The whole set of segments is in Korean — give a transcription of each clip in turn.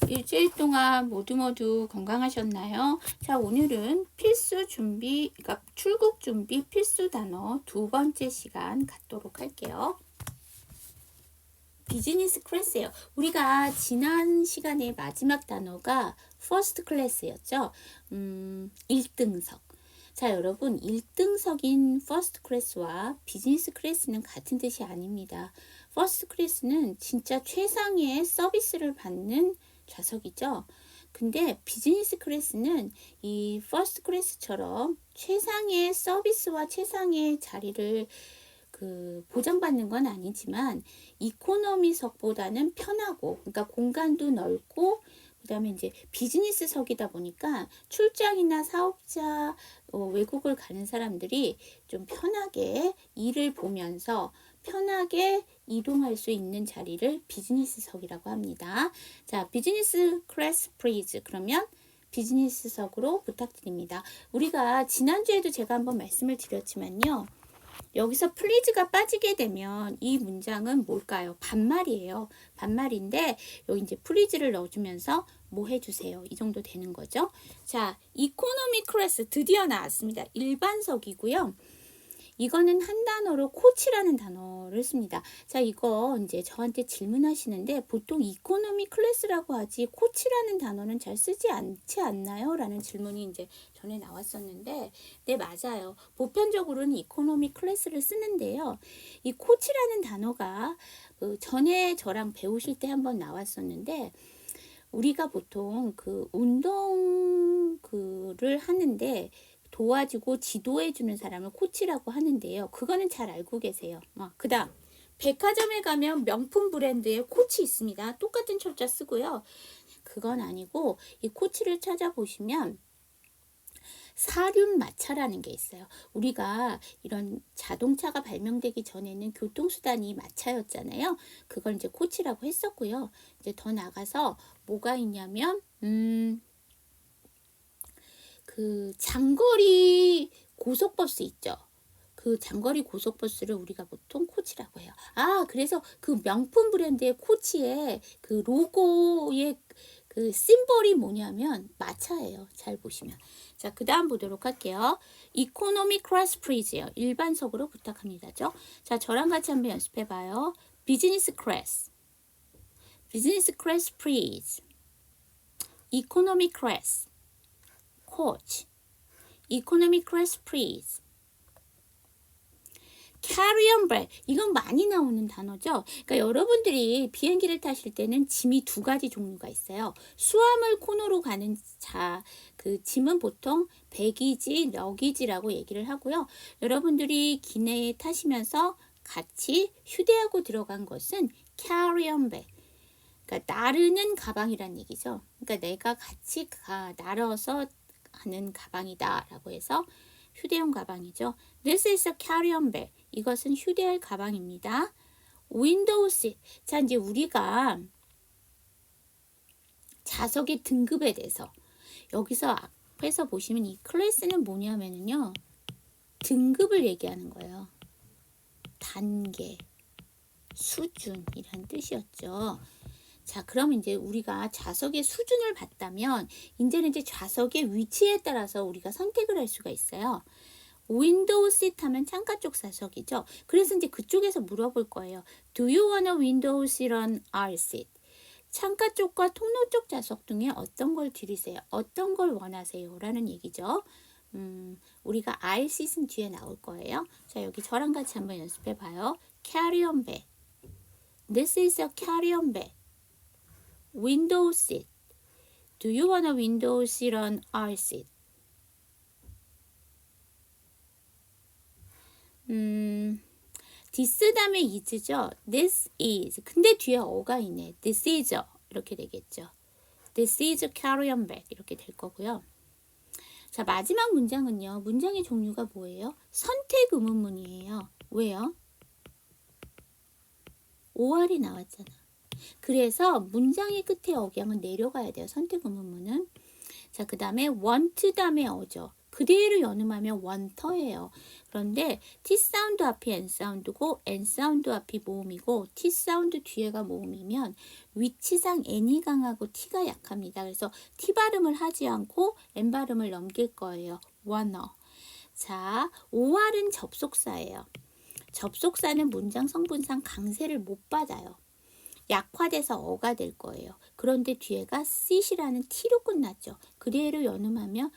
일주일 동안 모두 건강하셨나요? 자, 오늘은 필수 준비, 그러니까 출국 준비 필수 단어 두 번째 시간 갖도록 할게요. 비즈니스 클래스예요. 우리가 지난 시간의 마지막 단어가 퍼스트 클래스였죠. 1등석. 자, 여러분, 1등석인 퍼스트 클래스와 비즈니스 클래스는 같은 뜻이 아닙니다. 퍼스트 클래스는 진짜 최상의 서비스를 받는 좌석이죠. 근데 비즈니스 클래스는 이 퍼스트 클래스처럼 최상의 서비스와 최상의 자리를 보장받는 건 아니지만 이코노미석보다는 편하고, 그러니까 공간도 넓고, 그 다음에 이제 비즈니스석이다 보니까 출장이나 사업자, 외국을 가는 사람들이 좀 편하게 일을 보면서 편하게 이동할 수 있는 자리를 비즈니스석이라고 합니다. 자, 비즈니스 클래스 프리즈. 그러면 비즈니스석으로 부탁드립니다. 우리가 지난주에도 제가 한번 말씀을 드렸지만요. 여기서 플리즈가 빠지게 되면 이 문장은 뭘까요? 반말이에요. 반말인데 여기 이제 플리즈를 넣어주면서 뭐 해주세요. 이 정도 되는 거죠. 자, 이코노미 클래스 드디어 나왔습니다. 일반석이고요. 이거는 한 단어로 코치라는 단어를 씁니다. 자, 이거 이제 저한테 질문하시는데 보통 이코노미 클래스라고 하지 코치라는 단어는 잘 쓰지 않지 않나요? 라는 질문이 이제 전에 나왔었는데, 네, 맞아요. 보편적으로는 이코노미 클래스를 쓰는데요. 이 코치라는 단어가 전에 저랑 배우실 때 한번 나왔었는데, 우리가 보통 운동을 하는데 도와주고 지도해주는 사람을 코치라고 하는데요. 그거는 잘 알고 계세요. 그 다음, 백화점에 가면 명품 브랜드의 코치 있습니다. 똑같은 철자 쓰고요. 그건 아니고 이 코치를 찾아보시면 사륜마차라는 게 있어요. 우리가 이런 자동차가 발명되기 전에는 교통수단이 마차였잖아요. 그걸 이제 코치라고 했었고요. 이제 더 나가서 뭐가 있냐면 장거리 고속버스 있죠. 그 장거리 고속버스를 우리가 보통 코치라고 해요. 그래서 그 명품 브랜드의 코치의 그 로고의 그 심볼이 뭐냐면 마차예요. 잘 보시면. 자, 그 다음 보도록 할게요. 이코노미 클래스 프리즈요. 일반석으로 부탁합니다죠. 자, 저랑 같이 한번 연습해 봐요. 비즈니스 클래스. 비즈니스 클래스 프리즈. 이코노미 클래스. coach, economy class please. carry on bag. 이건 많이 나오는 단어죠. 그러니까 여러분들이 비행기를 타실 때는 짐이 두 가지 종류가 있어요. 수화물 코너로 가는 그 짐은 보통 배기지, 러기지라고 얘기를 하고요. 여러분들이 기내에 타시면서 같이 휴대하고 들어간 것은 carry on bag. 그러니까 나르는 가방이란 얘기죠. 그러니까 내가 같이 나눠서 하는 가방이다 라고 해서 휴대용 가방이죠. This is a carry-on bag. 이것은 휴대할 가방입니다. Window seat. 자, 이제 우리가 좌석의 등급에 대해서 여기서 앞에서 보시면 이 클래스는 뭐냐면요. 등급을 얘기하는 거예요. 단계, 수준이란 뜻이었죠. 자, 그럼 이제 우리가 좌석의 수준을 봤다면 이제는 이제 좌석의 위치에 따라서 우리가 선택을 할 수가 있어요. 윈도우 시트 하면 창가 쪽 좌석이죠. 그래서 이제 그쪽에서 물어볼 거예요. Do you want a window seat on our seat? 창가 쪽과 통로 쪽 좌석 중에 어떤 걸 드리세요? 어떤 걸 원하세요? 라는 얘기죠. 우리가 our seat은 뒤에 나올 거예요. 자, 여기 저랑 같이 한번 연습해 봐요. Carry on bag. This is a carry on bag. Window seat. Do you want a window seat on our seat? this 다음에 is죠. This is. 근데 뒤에 어가 있네. This is 이렇게 되겠죠. This is a carry-on bag 이렇게 될 거고요. 자, 마지막 문장은요. 문장의 종류가 뭐예요? 선택 의문문이에요. 왜요? OR이 나왔잖아. 그래서 문장의 끝에 억양은 내려가야 돼요. 선택 의문문은. 자, 그 다음에 want 다음에 어죠. 그대로 연음하면 원터예요. 그런데 T 사운드 앞이 N 사운드고 N 사운드 앞이 모음이고 T 사운드 뒤에가 모음이면 위치상 N이 강하고 T가 약합니다. 그래서 T 발음을 하지 않고 N 발음을 넘길 거예요. 원어. 자, OR은 접속사예요. 접속사는 문장 성분상 강세를 못 받아요. 약화돼서 어가 될 거예요. 그런데 뒤에가 sit이라는 t로 끝났죠. 그대로 연음하면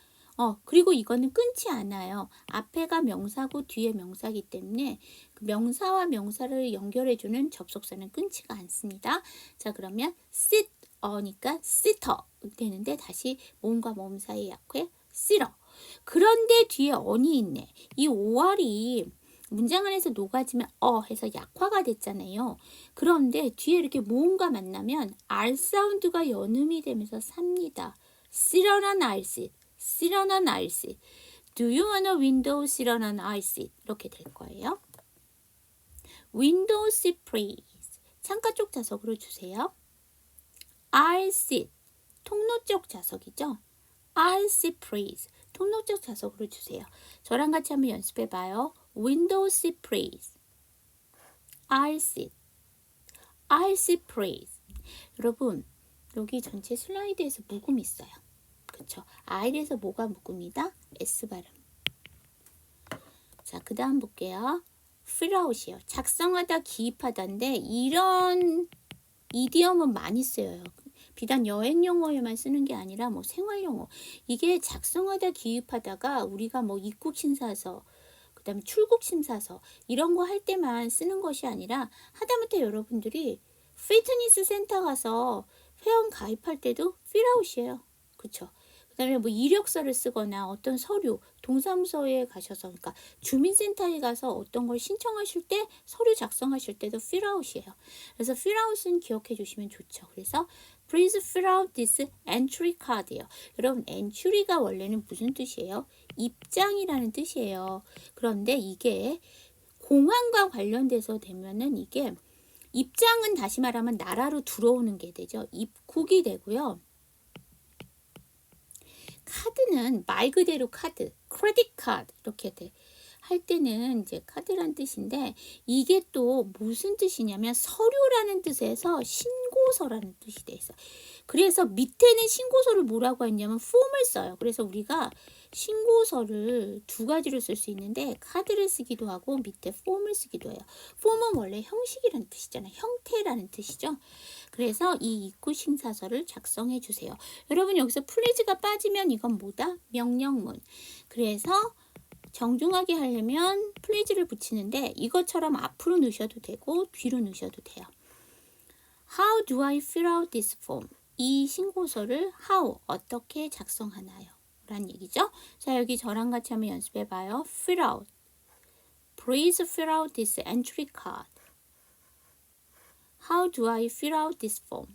그리고 이거는 끊지 않아요. 앞에가 명사고 뒤에 명사이기 때문에 그 명사와 명사를 연결해주는 접속사는 끊지가 않습니다. 자, 그러면 sit,니까 sitter 되는데 다시 모음과 모음 사이 약회 sitter. 그런데 뒤에 on이 있네. 이 or이 문장 안에서 녹아지면 해서 약화가 됐잖아요. 그런데 뒤에 이렇게 모음과 만나면 R 사운드가 연음이 되면서 삽니다. sit on an I sit. sit on an I sit. Do you want a window sit on an I sit? 이렇게 될 거예요. window seat please. 창가 쪽 좌석으로 주세요. I'll sit. 통로 쪽 좌석이죠. I'll sit please. 통로 쪽 좌석으로 주세요. 저랑 같이 한번 연습해 봐요. Window seat please. I'll sit. I'll sit please. 여러분, 여기 전체 슬라이드에서 묵음이 있어요. 그쵸? I'에서 뭐가 묵음이다? S 발음. 자, 그 다음 볼게요. fill out이요. 작성하다, 기입하다인데 이런 이디엄은 많이 쓰여요. 비단 여행 용어에만 쓰는 게 아니라 뭐 생활 용어. 이게 작성하다, 기입하다가 우리가 뭐 입국 심사서, 그 다음에 출국 심사서 이런 거 할 때만 쓰는 것이 아니라 하다못해 여러분들이 피트니스 센터 가서 회원 가입할 때도 필아웃이에요. 그쵸? 그 다음에 뭐 이력서를 쓰거나 어떤 서류, 동사무소에 가셔서, 그러니까 주민센터에 가서 어떤 걸 신청하실 때 서류 작성하실 때도 필아웃이에요. 그래서 필아웃은 기억해 주시면 좋죠. 그래서 Please fill out this entry card예요. 여러분, entry가 원래는 무슨 뜻이에요? 입장이라는 뜻이에요. 그런데 이게 공항과 관련돼서 되면은 이게 입장은 다시 말하면 나라로 들어오는 게 되죠. 입국이 되고요. 카드는 말 그대로 카드, 크레딧 카드 이렇게 돼. 할 때는 이제 카드란 뜻인데 이게 또 무슨 뜻이냐면 서류라는 뜻에서 신고서라는 뜻이 돼 있어. 그래서 밑에는 신고서를 뭐라고 했냐면 폼을 써요. 그래서 우리가 신고서를 두 가지로 쓸 수 있는데 카드를 쓰기도 하고 밑에 폼을 쓰기도 해요. 폼은 원래 형식이라는 뜻이잖아요. 형태라는 뜻이죠. 그래서 이 입국 심사서를 작성해 주세요. 여러분 여기서 플리즈가 빠지면 이건 뭐다? 명령문. 그래서 정중하게 하려면 플리즈를 붙이는데 이것처럼 앞으로 넣으셔도 되고 뒤로 넣으셔도 돼요. How do I fill out this form? 이 신고서를 how, 어떻게 작성하나요? 라는 얘기죠. 자, 여기 저랑 같이 한번 연습해 봐요. Fill out. Please fill out this entry card. How do I fill out this form?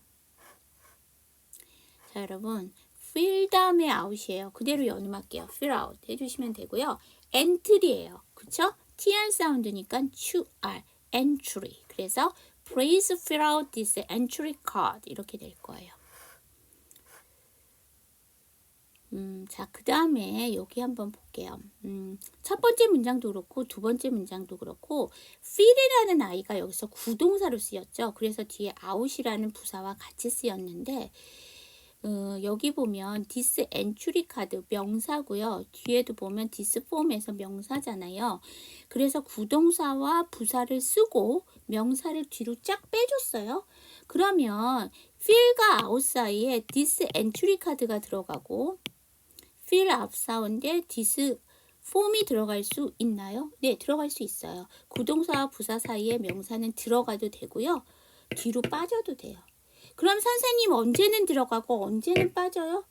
자, 여러분 fill 다음에 out이에요. 그대로 연음할게요. fill out 해주시면 되고요. entry예요. 그쵸? tr 사운드니까 qr, entry. 그래서 Please fill out this entry card 이렇게 될 거예요. 자, 그 다음에 여기 한번 볼게요. 첫 번째 문장도 그렇고 두 번째 문장도 그렇고 fill이라는 아이가 여기서 구동사로 쓰였죠. 그래서 뒤에 out이라는 부사와 같이 쓰였는데 여기 보면 this entry card 명사고요. 뒤에도 보면 this form에서 명사잖아요. 그래서 구동사와 부사를 쓰고 명사를 뒤로 쫙 빼줬어요. 그러면 fill과 out 사이에 this entry card가 들어가고 fill up 사운드에 this form이 들어갈 수 있나요? 네, 들어갈 수 있어요. 구동사와 부사 사이에 명사는 들어가도 되고요. 뒤로 빠져도 돼요. 그럼 선생님 언제는 들어가고 언제는 빠져요?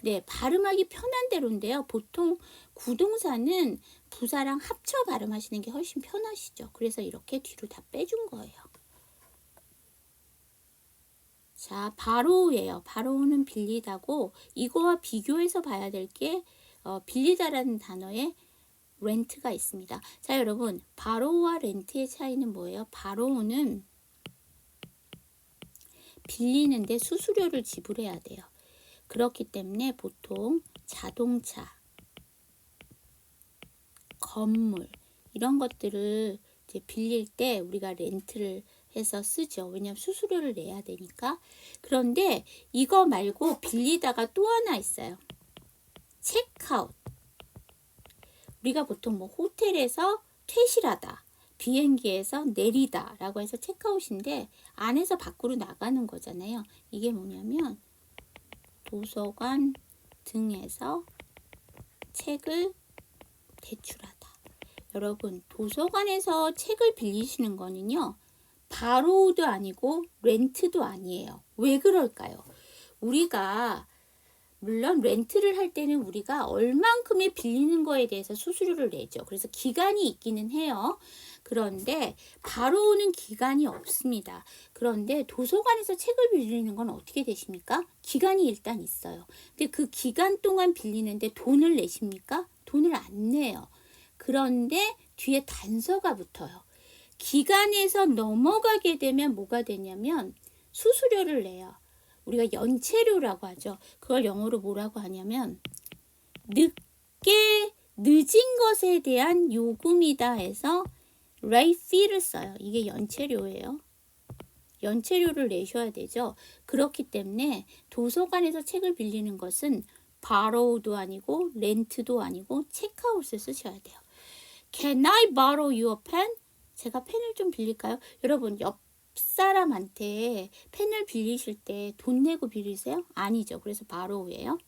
네, 발음하기 편한 대로인데요. 보통 구동사는 부사랑 합쳐 발음하시는 게 훨씬 편하시죠. 그래서 이렇게 뒤로 다 빼준 거예요. 자, 바로우예요. 바로우는 빌리다고 이거와 비교해서 봐야 될 게 빌리다라는 단어에 렌트가 있습니다. 자, 여러분 바로우와 렌트의 차이는 뭐예요? 바로우는 빌리는데 수수료를 지불해야 돼요. 그렇기 때문에 보통 자동차, 건물 이런 것들을 이제 빌릴 때 우리가 렌트를 해서 쓰죠. 왜냐하면 수수료를 내야 되니까. 그런데 이거 말고 빌리다가 또 하나 있어요. 체크아웃. 우리가 보통 뭐 호텔에서 퇴실하다, 비행기에서 내리다 라고 해서 체크아웃인데 안에서 밖으로 나가는 거잖아요. 이게 뭐냐면 도서관 등에서 책을 대출하다. 여러분, 도서관에서 책을 빌리시는 거는요, 바로우도 아니고 렌트도 아니에요. 왜 그럴까요? 우리가 물론 렌트를 할 때는 우리가 얼만큼의 빌리는 거에 대해서 수수료를 내죠. 그래서 기간이 있기는 해요. 그런데 바로 오는 기간이 없습니다. 그런데 도서관에서 책을 빌리는 건 어떻게 되십니까? 기간이 일단 있어요. 근데 그 기간 동안 빌리는데 돈을 내십니까? 돈을 안 내요. 그런데 뒤에 단서가 붙어요. 기간에서 넘어가게 되면 뭐가 되냐면 수수료를 내요. 우리가 연체료라고 하죠. 그걸 영어로 뭐라고 하냐면 늦은 것에 대한 요금이다 해서 late fee를 써요. 이게 연체료예요. 연체료를 내셔야 되죠. 그렇기 때문에 도서관에서 책을 빌리는 것은 borrow도 아니고 렌트도 아니고 체크아웃을 쓰셔야 돼요. Can I borrow your pen? 제가 펜을 좀 빌릴까요? 여러분, 옆 사람한테 펜을 빌리실 때 돈 내고 빌리세요? 아니죠. 그래서 borrow예요.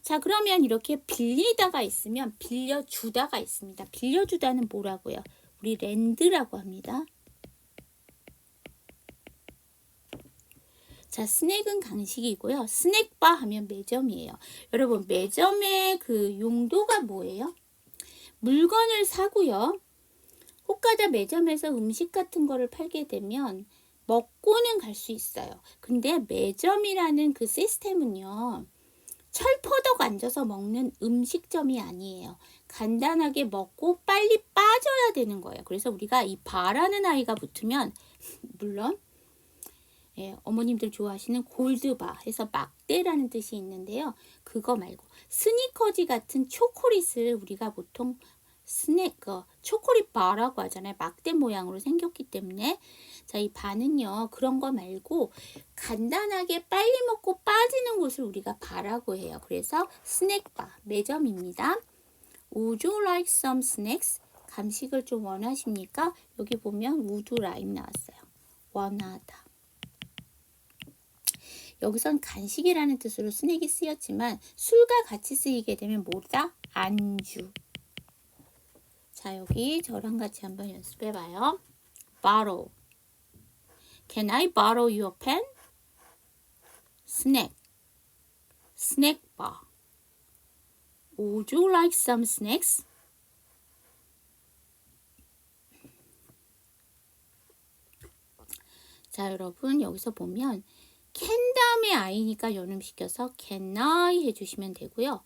자, 그러면 이렇게 빌리다가 있으면 빌려주다가 있습니다. 빌려주다는 뭐라고요? 우리 렌드라고 합니다. 자, 스낵은 간식이고요. 스낵바 하면 매점이에요. 여러분, 매점의 그 용도가 뭐예요? 물건을 사고요. 혹가다 매점에서 음식 같은 거를 팔게 되면 먹고는 갈 수 있어요. 근데 매점이라는 그 시스템은요, 철퍼덕 앉아서 먹는 음식점이 아니에요. 간단하게 먹고 빨리 빠져야 되는 거예요. 그래서 우리가 이 바라는 아이가 붙으면 물론 어머님들 좋아하시는 골드바 해서 막대라는 뜻이 있는데요. 그거 말고 스니커즈 같은 초콜릿을 우리가 보통 초콜릿 바라고 하잖아요. 막대 모양으로 생겼기 때문에. 자, 이 바는요, 그런 거 말고 간단하게 빨리 먹고 빠지는 곳을 우리가 바라고 해요. 그래서 스낵바, 매점입니다. Would you like some snacks? 간식을 좀 원하십니까? 여기 보면 would like 나왔어요. 원하다. 여기선 간식이라는 뜻으로 스낵이 쓰였지만 술과 같이 쓰이게 되면 뭐다? 안주. 자, 여기 저랑 같이 한번 연습해봐요. borrow. Can I borrow your pen? snack. snack bar. Would you like some snacks? 자, 여러분 여기서 보면 can 다음에 I니까 연음시켜서 can I 해주시면 되고요.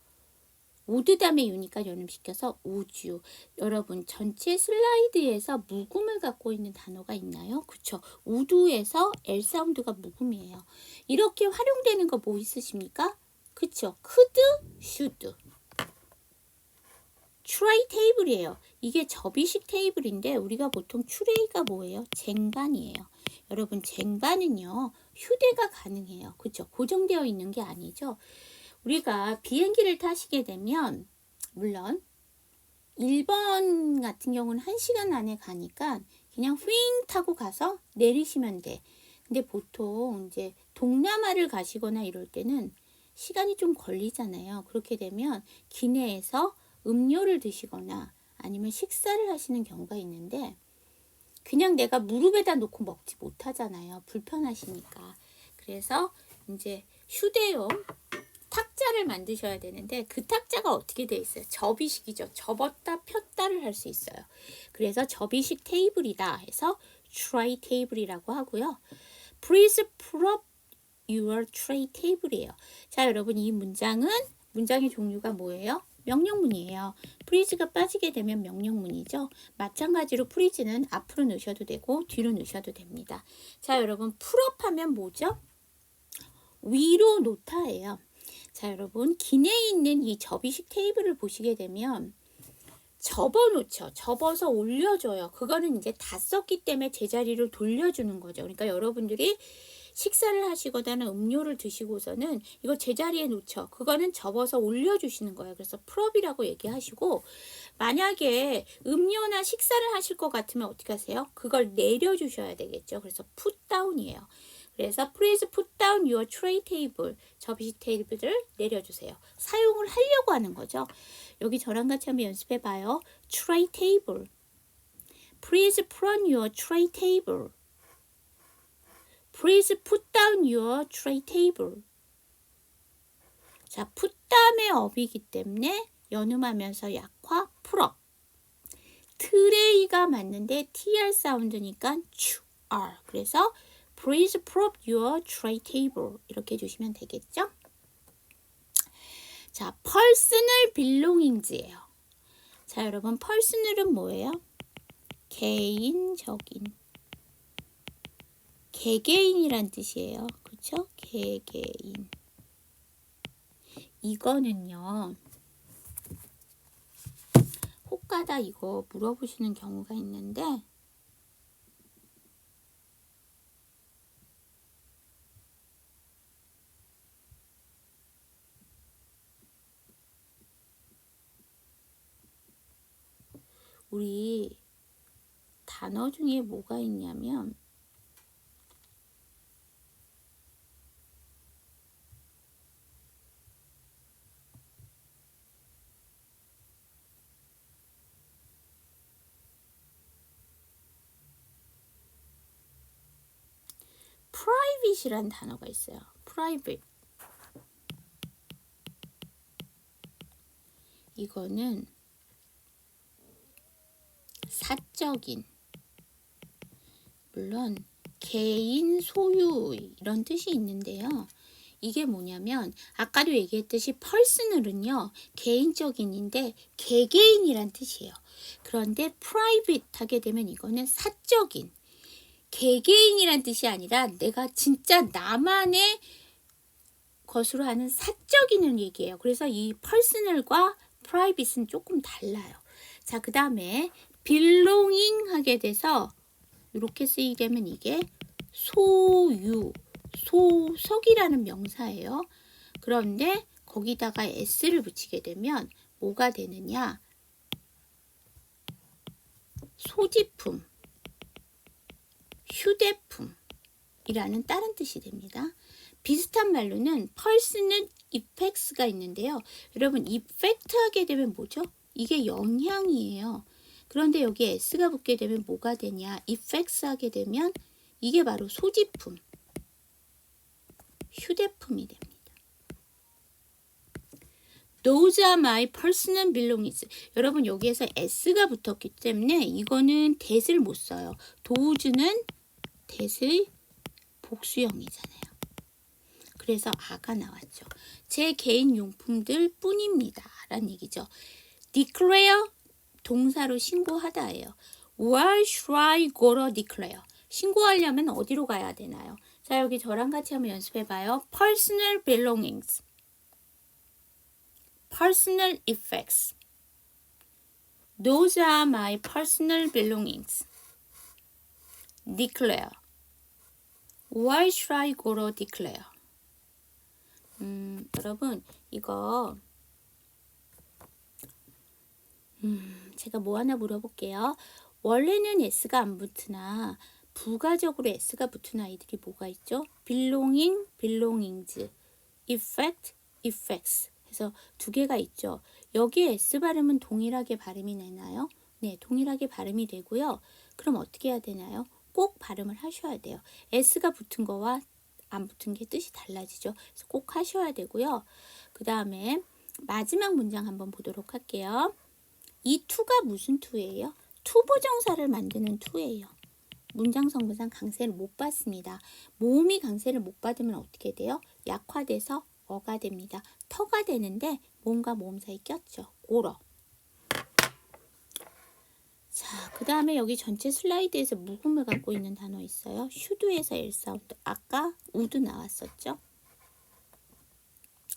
would 다음에 you니까 연음시켜서 would you. 여러분 전체 슬라이드에서 묵음을 갖고 있는 단어가 있나요? 그쵸. would에서 L 사운드가 묵음이에요. 이렇게 활용되는 거 뭐 있으십니까? 그쵸. could, should. tray 테이블이에요. 이게 접이식 테이블인데 우리가 보통 트레이가 뭐예요? 쟁반이에요. 여러분 쟁반은요 휴대가 가능해요. 그쵸. 고정되어 있는 게 아니죠. 우리가 비행기를 타시게 되면 물론 1번 같은 경우는 1시간 안에 가니까 그냥 휘잉 타고 가서 내리시면 돼. 근데 보통 이제 동남아를 가시거나 이럴 때는 시간이 좀 걸리잖아요. 그렇게 되면 기내에서 음료를 드시거나 아니면 식사를 하시는 경우가 있는데 그냥 내가 무릎에다 놓고 먹지 못하잖아요. 불편하시니까. 그래서 이제 휴대용 탁자를 만드셔야 되는데 그 탁자가 어떻게 돼 있어요? 접이식이죠. 접었다 폈다를 할 수 있어요. 그래서 접이식 테이블이다 해서 tray table이라고 하고요. Please prop your tray table이에요. 자, 여러분 이 문장의 종류가 뭐예요? 명령문이에요. please가 빠지게 되면 명령문이죠. 마찬가지로 please는 앞으로 넣으셔도 되고 뒤로 넣으셔도 됩니다. 자, 여러분 prop 하면 뭐죠? 위로 놓다예요. 자, 여러분 기내에 있는 이 접이식 테이블을 보시게 되면 접어놓죠. 접어서 올려줘요. 그거는 이제 다 썼기 때문에 제자리로 돌려주는 거죠. 그러니까 여러분들이 식사를 하시거나 음료를 드시고서는 이거 제자리에 놓죠. 그거는 접어서 올려주시는 거예요. 그래서 프롭이라고 얘기하시고, 만약에 음료나 식사를 하실 것 같으면 어떻게 하세요? 그걸 내려주셔야 되겠죠. 그래서 put down이에요. 그래서 please put down your tray table. 접시 테이블을 내려주세요. 사용을 하려고 하는 거죠. 여기 저랑 같이 한번 연습해 봐요. tray table. Please put on your tray table. Please put down your tray table. 자, put 다음에 업이기 때문에 연음하면서 약화 풀업. 트레이가 맞는데 tr 사운드니까 r. 그래서 Please prop your tray table. 이렇게 해주시면 되겠죠? 자, personal belongings예요. 자, 여러분, personal은 뭐예요? 개인적인. 개개인이란 뜻이에요. 그렇죠? 개개인. 이거는요, 혹가다 이거 물어보시는 경우가 있는데, 우리 단어 중에 뭐가 있냐면 private이란 단어가 있어요. private. 이거는 사적인, 물론 개인 소유 이런 뜻이 있는데요. 이게 뭐냐면 아까도 얘기했듯이 personal은요 개인적인인데 개개인이란 뜻이에요. 그런데 private 하게 되면 이거는 사적인, 개개인이란 뜻이 아니라 내가 진짜 나만의 것으로 하는 사적인 얘기예요. 그래서 이 personal과 private는 조금 달라요. 자, 그 다음에 belonging 하게 돼서 이렇게 쓰이게 되면 이게 소유, 소속이라는 명사예요. 그런데 거기다가 s를 붙이게 되면 뭐가 되느냐? 소지품, 휴대품이라는 다른 뜻이 됩니다. 비슷한 말로는 personal effects가 있는데요. 여러분, effect 하게 되면 뭐죠? 이게 영향이에요. 그런데 여기 s가 붙게 되면 뭐가 되냐? effects 하게 되면 이게 바로 소지품, 휴대품이 됩니다. Those are my personal belongings. 여러분, 여기에서 s가 붙었기 때문에 이거는 that을 못 써요. those는 that의 복수형이잖아요. 그래서 아가 나왔죠. 제 개인 용품들 뿐입니다. 라는 얘기죠. declare 동사로 신고하다예요. Where should I go to declare? 신고하려면 어디로 가야 되나요? 자, 여기 저랑 같이 한번 연습해봐요. Personal belongings, personal effects. Those are my personal belongings. Declare. Why should I go to declare? 여러분, 이거 제가 뭐 하나 물어볼게요. 원래는 s가 안 붙으나 부가적으로 s가 붙은 아이들이 뭐가 있죠? belonging, belongings, effect, effects 해서 두 개가 있죠. 여기에 s 발음은 동일하게 발음이 되나요? 네, 동일하게 발음이 되고요. 그럼 어떻게 해야 되나요? 꼭 발음을 하셔야 돼요. s가 붙은 거와 안 붙은 게 뜻이 달라지죠. 그래서 꼭 하셔야 되고요. 그 다음에 마지막 문장 한번 보도록 할게요. 이 to가 무슨 to예요? 투부정사를 만드는 to예요. 문장 성분상 강세를 못 받습니다. 모음이 강세를 못 받으면 어떻게 돼요? 약화돼서 어가 됩니다. 터가 되는데 모음과 모음 사이 꼈죠. 오러. 자, 그 다음에 여기 전체 슬라이드에서 묵음을 갖고 있는 단어 있어요. 슈드에서 L 사운드. 아까 우드 나왔었죠.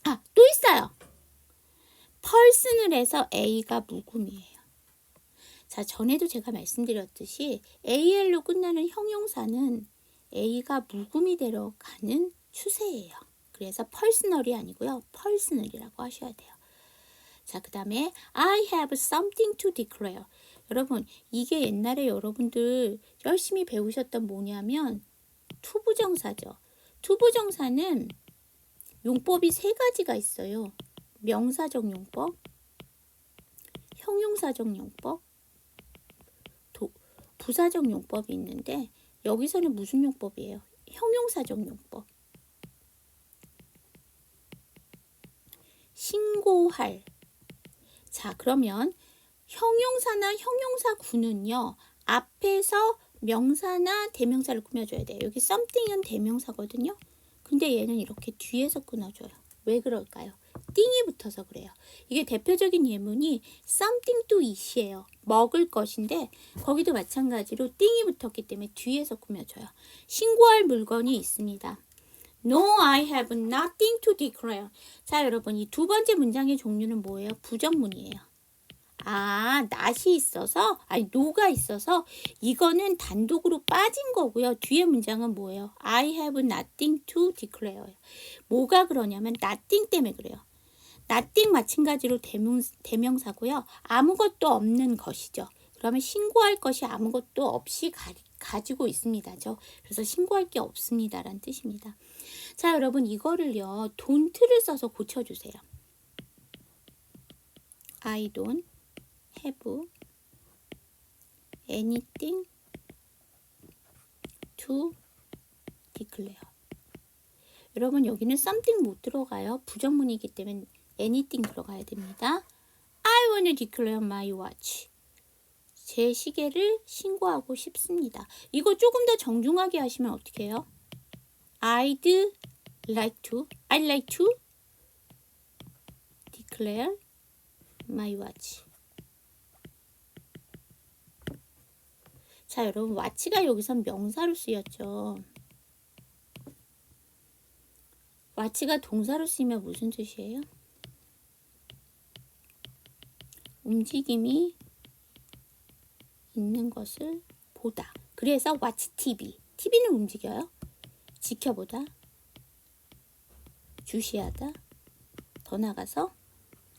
아, 또 있어요. personal에서 A가 묵음이에요. 자, 전에도 제가 말씀드렸듯이 AL로 끝나는 형용사는 A가 묵음이 되러 가는 추세예요. 그래서 personal이 아니고요. personal이라고 하셔야 돼요. 자, 그 다음에 I have something to declare. 여러분, 이게 옛날에 여러분들 열심히 배우셨던 뭐냐면 투부정사죠. 투부정사는 용법이 세 가지가 있어요. 명사적 용법, 형용사적 용법, 부사적 용법이 있는데 여기서는 무슨 용법이에요? 형용사적 용법. 신고할. 자, 그러면 형용사나 형용사구는요. 앞에서 명사나 대명사를 꾸며줘야 돼요. 여기 something은 대명사거든요. 근데 얘는 이렇게 뒤에서 끊어줘요. 왜 그럴까요? 띵이 붙어서 그래요. 이게 대표적인 예문이 something to eat이에요. 먹을 것인데 거기도 마찬가지로 띵이 붙었기 때문에 뒤에서 꾸며줘요. 신고할 물건이 있습니다. No, I have nothing to declare. 자, 여러분, 이 두 번째 문장의 종류는 뭐예요? 부정문이에요. 아, not이 있어서, 아니, no가 있어서 이거는 단독으로 빠진 거고요. 뒤에 문장은 뭐예요? I have nothing to declare. 뭐가 그러냐면 nothing 때문에 그래요. nothing 마찬가지로 대명사고요. 아무것도 없는 것이죠. 그러면 신고할 것이 아무것도 없이 가지고 있습니다죠. 그래서 신고할 게 없습니다라는 뜻입니다. 자, 여러분 이거를요. don't를 써서 고쳐주세요. I don't have anything to declare. 여러분 여기는 something 못 들어가요. 부정문이기 때문에 anything 들어가야 됩니다. I want to declare my watch. 제 시계를 신고하고 싶습니다. 이거 조금 더 정중하게 하시면 어떻게 해요? I'd like to declare my watch. 자, 여러분 watch가 여기선 명사로 쓰였죠. watch가 동사로 쓰이면 무슨 뜻이에요? 움직임이 있는 것을 보다. 그래서 watch TV. TV는 움직여요. 지켜보다. 주시하다. 더 나가서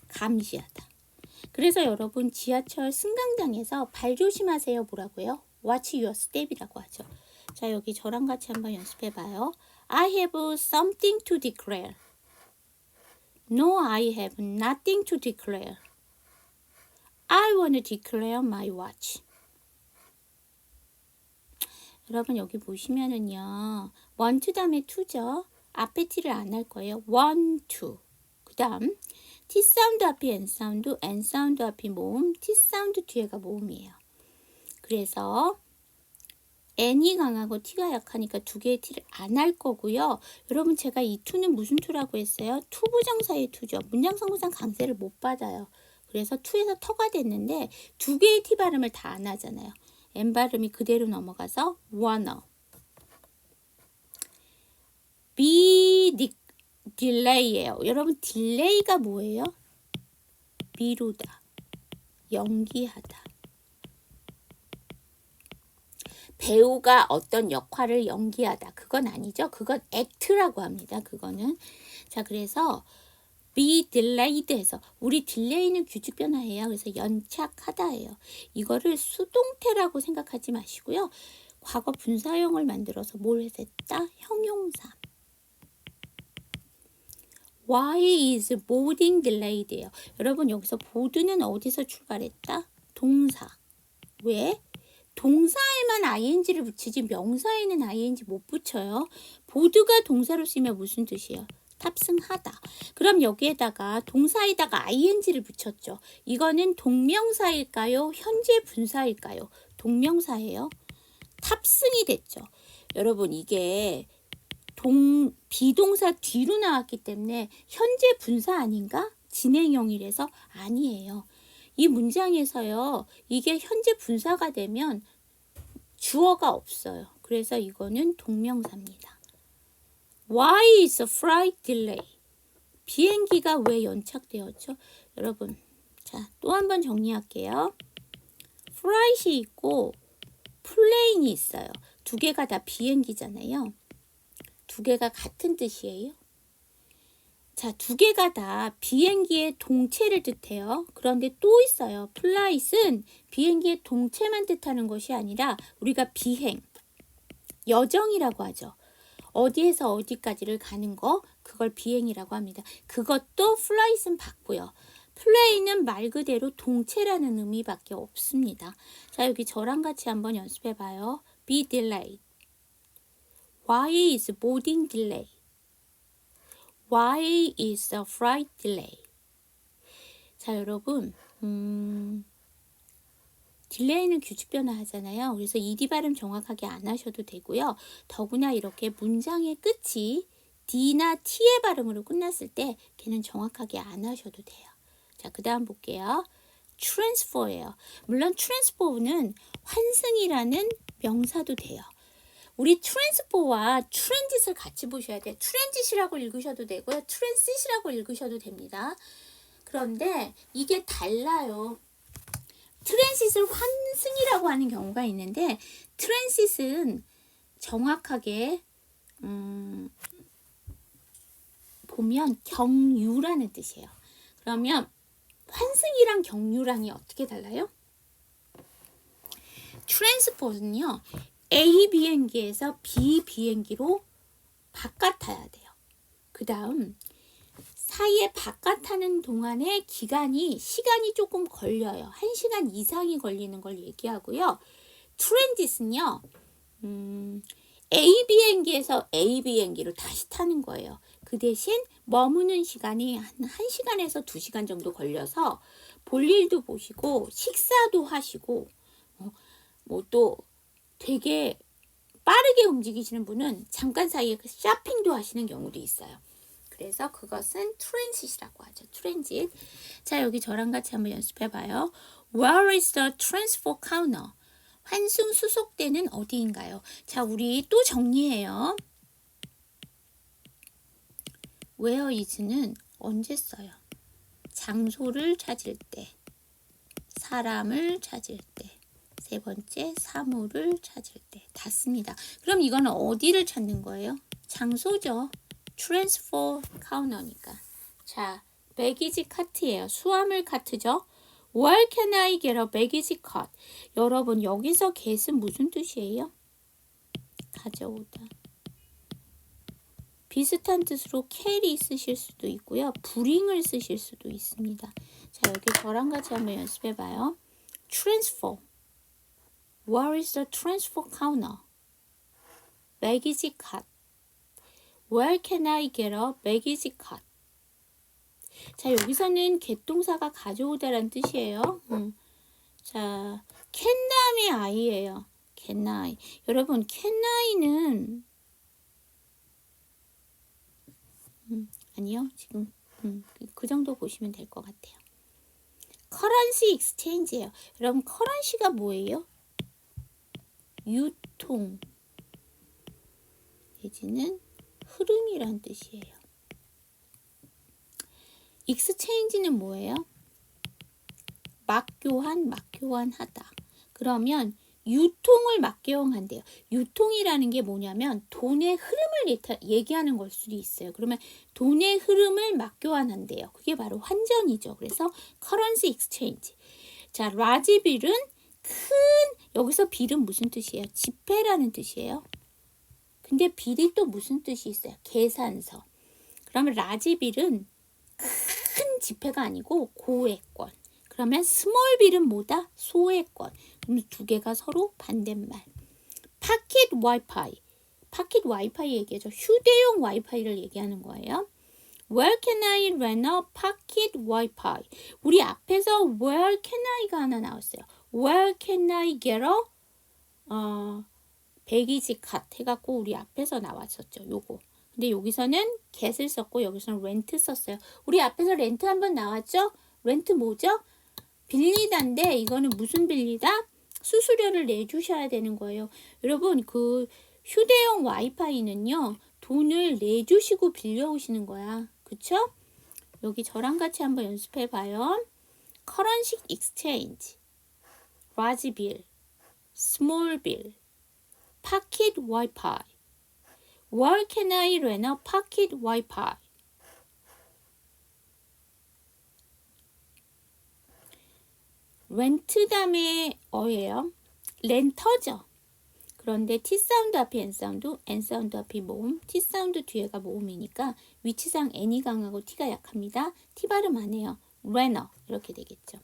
감시하다. 그래서 여러분 지하철 승강장에서 발 조심하세요. 뭐라고요? Watch your step이라고 하죠. 자, 여기 저랑 같이 한번 연습해 봐요. I have something to declare. No, I have nothing to declare. I want to declare my watch. 여러분 여기 보시면은요. want 다음에 to죠. 앞에 t를 안 할 거예요. want to. 그 다음 t 사운드 앞이 n 사운드, n 사운드 앞이 모음, t 사운드 뒤에가 모음이에요. 그래서 n이 강하고 t가 약하니까 두 개의 t를 안 할 거고요. 여러분 제가 이 to는 무슨 to라고 했어요? 투부정사의 to죠. 문장성구상 강세를 못 받아요. 그래서 to에서 터가 됐는데 두 개의 t 발음을 다 안 하잖아요. n 발음이 그대로 넘어가서 wanna. be delay예요. 여러분 딜레이가 뭐예요? 미루다, 연기하다. 배우가 어떤 역할을 연기하다. 그건 아니죠. 그건 act라고 합니다. 그거는. 자, 그래서 be delayed 해서 우리 딜레이는 규칙 변화예요. 그래서 연착하다예요. 이거를 수동태라고 생각하지 마시고요. 과거 분사형을 만들어서 뭘 했다? 형용사. Why is boarding delayed예요. 여러분 여기서 board는 어디서 출발했다? 동사. 왜? 동사에만 ing를 붙이지 명사에는 ing 못 붙여요. 보드가 동사로 쓰면 무슨 뜻이에요? 탑승하다. 그럼 여기에다가 동사에다가 ing를 붙였죠. 이거는 동명사일까요? 현재 분사일까요? 동명사예요. 탑승이 됐죠. 여러분 이게 비동사 뒤로 나왔기 때문에 현재 분사 아닌가? 진행형이라서 아니에요. 이 문장에서요. 이게 현재 분사가 되면 주어가 없어요. 그래서 이거는 동명사입니다. Why is a flight delay? 비행기가 왜 연착되었죠? 여러분, 자, 또 한번 정리할게요. flight이 있고 plane이 있어요. 두 개가 다 비행기잖아요. 두 개가 같은 뜻이에요. 자, 두 개가 다 비행기의 동체를 뜻해요. 그런데 또 있어요. flight은 비행기의 동체만 뜻하는 것이 아니라 우리가 비행, 여정이라고 하죠. 어디에서 어디까지를 가는 거, 그걸 비행이라고 합니다. 그것도 flight은 받고요. plane은 말 그대로 동체라는 의미밖에 없습니다. 자, 여기 저랑 같이 한번 연습해 봐요. be delayed. Why is boarding delayed? Why is the flight delayed? 자, 여러분, 딜레이는 규칙 변화하잖아요. 그래서 ed 발음 정확하게 안 하셔도 되고요. 더구나 이렇게 문장의 끝이 d나 t의 발음으로 끝났을 때 걔는 정확하게 안 하셔도 돼요. 자, 그 다음 볼게요. transfer예요. 물론 transfer는 환승이라는 명사도 돼요. 우리 transfer와 transit을 같이 보셔야 돼요. transit이라고 읽으셔도 되고요. transit이라고 읽으셔도 됩니다. 그런데 이게 달라요. 트랜싯을 환승이라고 하는 경우가 있는데 트랜싯은 정확하게 보면 경유라는 뜻이에요. 그러면 환승이랑 경유랑이 어떻게 달라요? 트랜스포트는요. A 비행기에서 B 비행기로 바깥타야 돼요. 그 다음 사이에 바깥하는 동안의 시간이 조금 걸려요. 1시간 이상이 걸리는 걸 얘기하고요. 트랜짓은요. A 비행기에서 A 비행기로 다시 타는 거예요. 그 대신 머무는 시간이 한 1시간에서 2시간 정도 걸려서 볼 일도 보시고 식사도 하시고 뭐 또 되게 빠르게 움직이시는 분은 잠깐 사이에 쇼핑도 하시는 경우도 있어요. 그래서 그것은 트랜짓이라고 하죠. 트랜짓. 자, 여기 저랑 같이 한번 연습해 봐요. Where is the transfer counter? 환승 수속대는 어디인가요? 자, 우리 또 정리해요. Where is는 언제 써요? 장소를 찾을 때, 사람을 찾을 때, 세 번째 사물을 찾을 때 다 씁니다. 그럼 이거는 어디를 찾는 거예요? 장소죠. transfer counter니까. 자, baggage cart예요. 수화물 카트죠. Where can I get a baggage cart? 여러분, 여기서 get은 무슨 뜻이에요? 가져오다. 비슷한 뜻으로 carry 쓰실 수도 있고요. bring을 쓰실 수도 있습니다. 자, 여기 저랑 같이 한번 연습해 봐요. transfer. Where is the transfer counter? baggage cart. Where can I get a baggage cart? 자, 여기서는 get 동사가 가져오다라는 뜻이에요. 자, can 다음에 I예요. can I. 여러분, can I는 아니요. 지금 그 정도 보시면 될 것 같아요. currency exchange예요. 여러분, currency가 뭐예요? 유통 내지는 흐름이란 뜻이에요. exchange는 뭐예요? 맞교환하다. 그러면 유통을 맞교환한대요. 유통이라는 게 뭐냐면 돈의 흐름을 얘기하는 걸 수도 있어요. 그러면 돈의 흐름을 맞교환한대요. 그게 바로 환전이죠. 그래서 currency exchange. 자, large bill은 여기서 bill은 무슨 뜻이에요? 지폐라는 뜻이에요. 근데 bill이 또 무슨 뜻이 있어요? 계산서. 그러면 large bill은 큰 지폐가 아니고 고액권. 그러면 스몰 빌은 뭐다? 소액권. 그럼 두 개가 서로 반대말. 파켓 와이파이. 파켓 와이파이 얘기하죠. 휴대용 와이파이를 얘기하는 거예요. Where can I rent a pocket Wi-Fi? 우리 앞에서 Where can I가 하나 나왔어요. Where can I get a baggage cart 해갖고 우리 앞에서 나왔었죠. 요거. 근데 여기서는 get을 썼고 여기서는 rent 썼어요. 우리 앞에서 rent 한번 나왔죠? rent 뭐죠? 빌리다인데 이거는 무슨 빌리다? 수수료를 내주셔야 되는 거예요. 여러분, 그 휴대용 와이파이는요. 돈을 내주시고 빌려오시는 거야. 그쵸? 여기 저랑 같이 한번 연습해 봐요. currency exchange. large bill, small bill, pocket Wi-Fi. Where can I rent a pocket Wi-Fi? 렌트 다음에 어예요. 렌터죠. 그런데 T 사운드 앞이 N 사운드, N 사운드 앞이 모음, T 사운드 뒤에가 모음이니까 위치상 N이 강하고 T가 약합니다. T 발음 안 해요. renter 이렇게 되겠죠.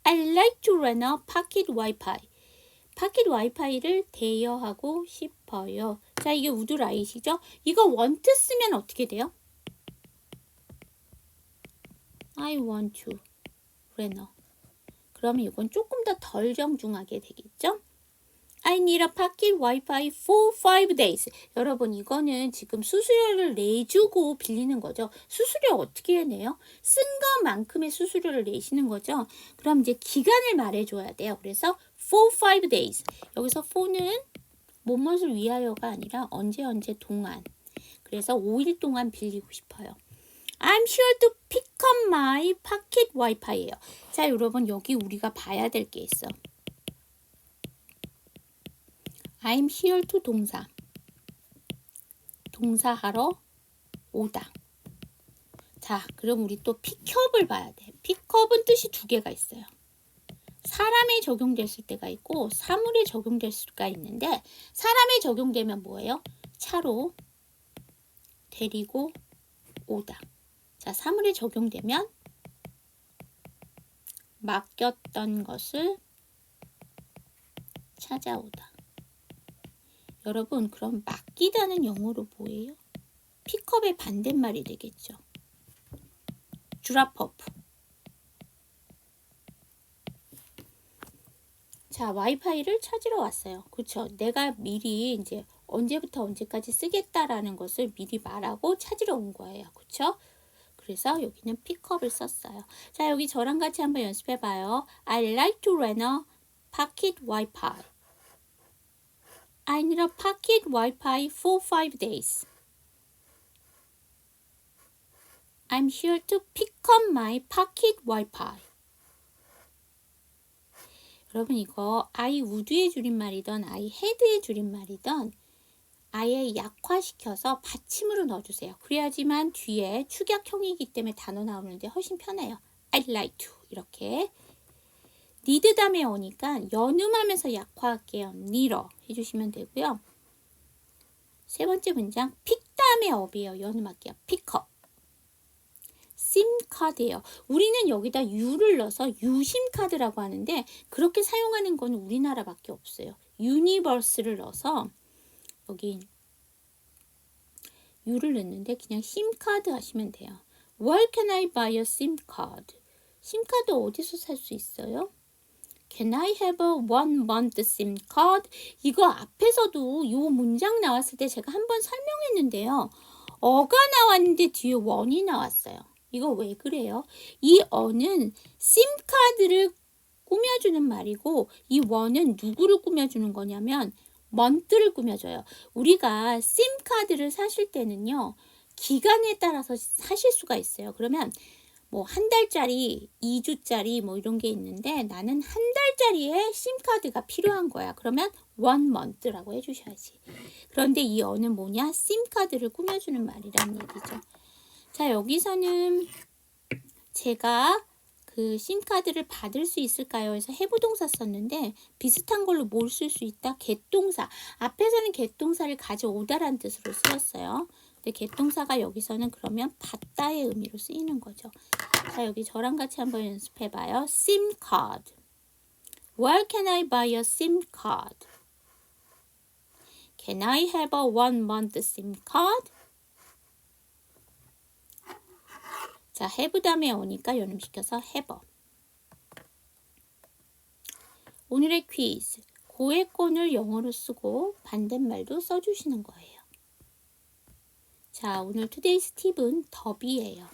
I like to rent a pocket Wi-Fi. 파켓 와이파이를 대여하고 싶어요. 자, 이게 would right이죠? 이거 want 쓰면 어떻게 돼요? I want to rent a. 그러면 이건 조금 더 덜 정중하게 되겠죠? I need a pocket Wi-Fi for 5 days. 여러분, 이거는 지금 수수료를 내주고 빌리는 거죠. 수수료 어떻게 내요? 쓴 것만큼의 수수료를 내시는 거죠. 그럼 이제 기간을 말해줘야 돼요. 그래서 for 5 days. 여기서 for는 뭐뭇을 위하여가 아니라 언제 동안. 그래서 5일 동안 빌리고 싶어요. I'm sure to pick up my pocket Wi-Fi예요. 자, 여러분, 여기 우리가 봐야 될 게 있어. I'm here to 동사. 동사하러 오다. 자, 그럼 우리 또 픽업을 봐야 돼. 픽업은 뜻이 두 개가 있어요. 사람에 적용됐을 때가 있고 사물에 적용될 수가 있는데 사람에 적용되면 뭐예요? 차로 데리고 오다. 자, 사물에 적용되면 맡겼던 것을 찾아오다. 여러분, 그럼 맡기다는 영어로 뭐예요? 픽업의 반대말이 되겠죠. drop off. 자, 와이파이를 찾으러 왔어요. 그렇죠? 내가 미리 이제 언제부터 언제까지 쓰겠다라는 것을 미리 말하고 찾으러 온 거예요. 그렇죠? 그래서 여기는 픽업을 썼어요. 자, 여기 저랑 같이 한번 연습해 봐요. I like to rent a pocket Wi-Fi. I need a pocket Wi-Fi for 5 days. I'm here to pick up my pocket Wi-Fi. 여러분, 이거 I would의 줄임말이던 I had의 줄임말이던 아예 약화시켜서 받침으로 넣어주세요. 그래야지만 뒤에 축약형이기 때문에 단어 나오는데 훨씬 편해요. I'd like to 이렇게. need 다음에 오니까 연음하면서 약화할게요. needer 해주시면 되고요. 세 번째 문장 pick 다음에 up이에요. 연음할게요. pick up. 심카드예요. 우리는 여기다 U를 넣어서 유심카드라고 하는데 그렇게 사용하는 건 우리나라밖에 없어요. 유니버스를 넣어서 여기 U를 넣는데 그냥 심카드 하시면 돼요. Where can I buy a SIM card? 심카드 어디서 살 수 있어요? Can I have a 1 month SIM card? 이거 앞에서도 이 문장 나왔을 때 제가 한번 설명했는데요. 어가 나왔는데 뒤에 원이 나왔어요. 이거 왜 그래요? 이 어는 심카드를 꾸며주는 말이고 이 원은 누구를 꾸며주는 거냐면 month를 꾸며줘요. 우리가 심카드를 사실 때는요. 기간에 따라서 사실 수가 있어요. 그러면 뭐 한 달짜리, 2주짜리 뭐 이런 게 있는데 나는 한 달짜리의 심카드가 필요한 거야. 그러면 1 month라고 해주셔야지. 그런데 이 어는 뭐냐? 심카드를 꾸며주는 말이란 얘기죠. 자, 여기서는 제가 그 심카드를 받을 수 있을까요? 해서 해부동사 썼는데 비슷한 걸로 뭘 쓸 수 있다? 겟동사. 앞에서는 겟동사를 가져오다라는 뜻으로 쓰였어요. 근데 겟동사가 여기서는 그러면 받다의 의미로 쓰이는 거죠. 자, 여기 저랑 같이 한번 연습해 봐요. SIM card. Where can I buy a SIM card? Can I have a 1 month SIM card? 자, have 다음에 오니까 연음시켜서 have. 오늘의 퀴즈. 고해권을 영어로 쓰고 반대말도 써주시는 거예요. 자, 오늘 투데이스 팁은 더비예요.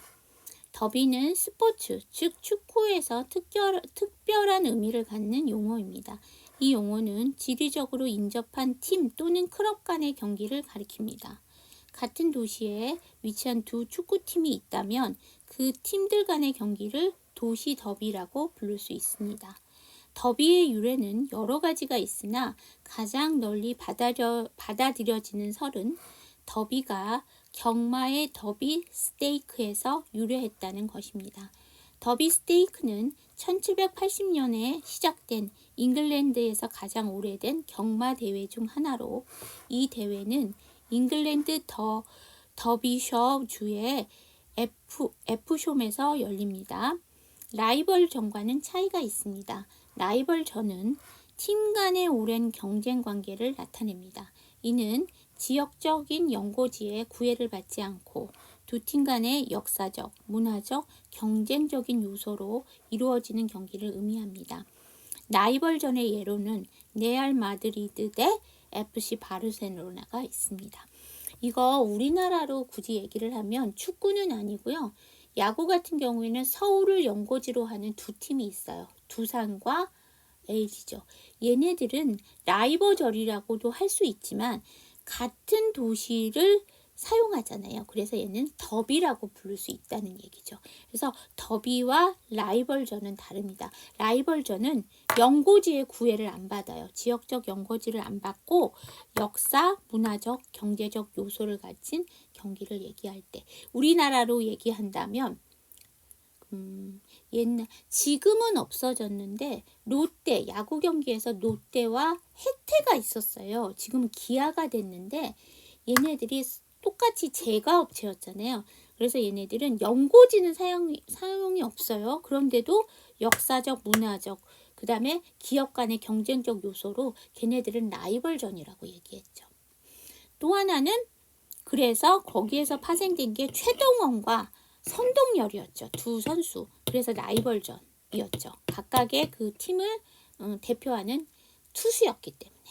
더비는 스포츠, 즉 축구에서 특별한 의미를 갖는 용어입니다. 이 용어는 지리적으로 인접한 팀 또는 클럽 간의 경기를 가리킵니다. 같은 도시에 위치한 두 축구팀이 있다면 그 팀들 간의 경기를 도시 더비라고 부를 수 있습니다. 더비의 유래는 여러 가지가 있으나 가장 널리 받아들여지는 설은 더비가 경마의 더비 스테이크에서 유래했다는 것입니다. 더비 스테이크는 1780년에 시작된 잉글랜드에서 가장 오래된 경마 대회 중 하나로, 이 대회는 잉글랜드 더비셔 주의 에프숍에서 열립니다. 라이벌전과는 차이가 있습니다. 라이벌전은 팀 간의 오랜 경쟁 관계를 나타냅니다. 이는 지역적인 연고지에 구애를 받지 않고 두 팀 간의 역사적, 문화적, 경쟁적인 요소로 이루어지는 경기를 의미합니다. 라이벌전의 예로는 레알 마드리드 대 FC 바르셀로나가 있습니다. 이거 우리나라로 굳이 얘기를 하면 축구는 아니고요. 야구 같은 경우에는 서울을 연고지로 하는 두 팀이 있어요. 두산과 LG죠. 얘네들은 라이벌전이라고도 할 수 있지만 같은 도시를 사용하잖아요. 그래서 얘는 더비라고 부를 수 있다는 얘기죠. 그래서 더비와 라이벌전은 다릅니다. 라이벌전은 연고지의 구애를 안 받아요. 지역적 연고지를 안 받고 역사, 문화적, 경제적 요소를 가진 경기를 얘기할 때, 우리나라로 얘기한다면 지금은 없어졌는데 롯데 야구 경기에서 롯데와 해태가 있었어요. 지금 기아가 됐는데 얘네들이 똑같이 제과업체였잖아요. 그래서 얘네들은 연고지는 사용이 없어요. 그런데도 역사적, 문화적, 그 다음에 기업 간의 경쟁적 요소로 걔네들은 라이벌전이라고 얘기했죠. 또 하나는 그래서 거기에서 파생된 게 최동원과 선동열이었죠. 두 선수. 그래서 라이벌전이었죠. 각각의 그 팀을 대표하는 투수였기 때문에.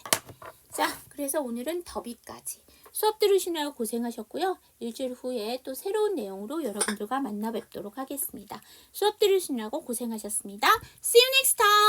자, 그래서 오늘은 더비까지. 수업 들으시느라 고생하셨고요. 일주일 후에 또 새로운 내용으로 여러분들과 만나 뵙도록 하겠습니다. 수업 들으시느라고 고생하셨습니다. See you next time!